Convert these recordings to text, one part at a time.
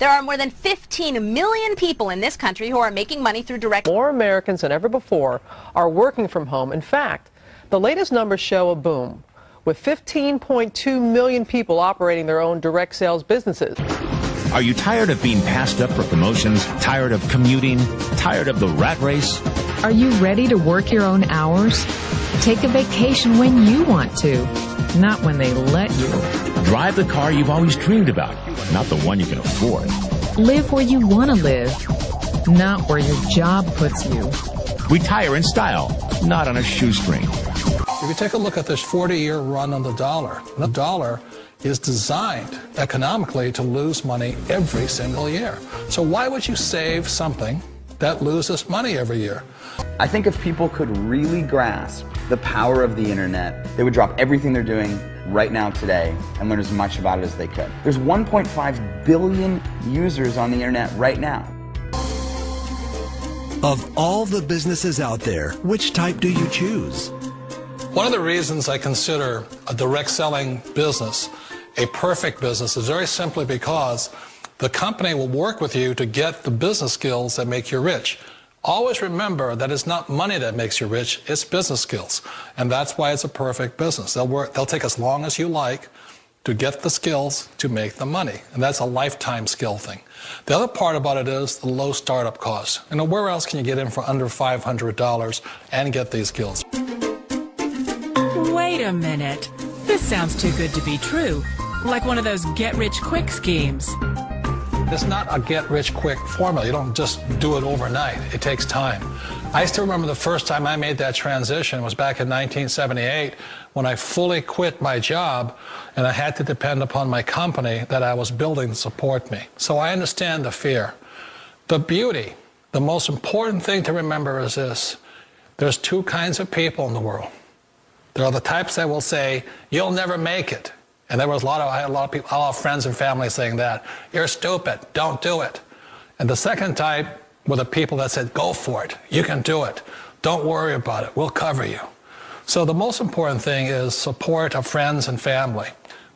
There are more than 15 million people in this country who are making money through direct. More Americans than ever before are working from home. In fact, the latest numbers show a boom, with 15.2 million people operating their own direct sales businesses. Are you tired of being passed up for promotions? Tired of commuting? Tired of the rat race? Are you ready to work your own hours? Take a vacation when you want to, not when they let you. Drive the car you've always dreamed about, not the one you can afford. Live where you want to live, not where your job puts you. Retire in style, not on a shoestring. If you take a look at this 40-year run on the dollar is designed economically to lose money every single year. So why would you save something that loses money every year? I think if people could really grasp the power of the internet, they would drop everything they're doing right now today and learn as much about it as they could. There's 1.5 billion users on the internet right now. Of all the businesses out there, which type do you choose? One of the reasons I consider a direct selling business a perfect business is very simply because the company will work with you to get the business skills that make you rich. Always remember that it's not money that makes you rich, it's business skills. And that's why it's a perfect business. They'll take as long as you like to get the skills to make the money. And that's a lifetime skill thing. The other part about it is the low startup cost. You know, where else can you get in for under $500 and get these skills? Wait a minute. This sounds too good to be true. Like one of those get-rich-quick schemes. It's not a get-rich-quick formula. You don't just do it overnight. It takes time. I still remember the first time I made that transition was back in 1978 when I fully quit my job and I had to depend upon my company that I was building to support me. So I understand the fear. The beauty, the most important thing to remember is this. There's two kinds of people in the world. There are the types that will say, you'll never make it. And there was I had a lot of people, a lot of friends and family saying that. You're stupid, don't do it. And the second type were the people that said, go for it, you can do it. Don't worry about it, we'll cover you. So the most important thing is support of friends and family.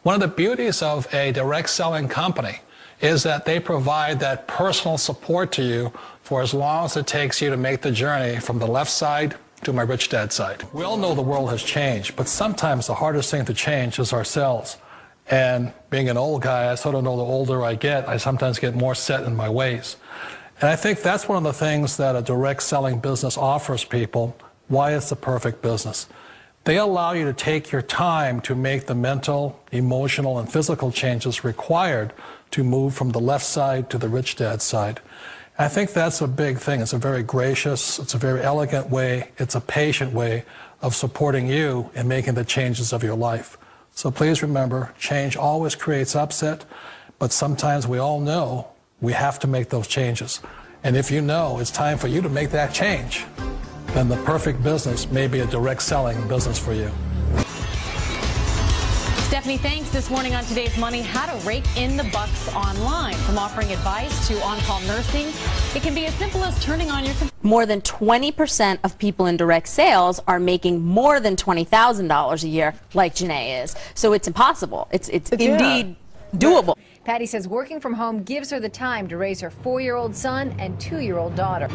One of the beauties of a direct selling company is that they provide that personal support to you for as long as it takes you to make the journey from the left side to my rich dad side. We all know the world has changed, but sometimes the hardest thing to change is ourselves. And being an old guy, I sort of know the older I get, I sometimes get more set in my ways. And I think that's one of the things that a direct selling business offers people, why it's the perfect business. They allow you to take your time to make the mental, emotional, and physical changes required to move from the left side to the rich dad side. I think that's a big thing. It's a very gracious, it's a very elegant way, it's a patient way of supporting you in making the changes of your life. So please remember, change always creates upset, but sometimes we all know we have to make those changes. And if you know it's time for you to make that change, then the perfect business may be a direct selling business for you. Stephanie, thanks this morning on Today's Money, how to rake in the bucks online. From offering advice to on-call nursing, it can be as simple as turning on your computer. More than 20% of people in direct sales are making more than $20,000 a year, like Janae is. So it's impossible. It's indeed doable. Patty says working from home gives her the time to raise her 4-year-old son and 2-year-old daughter.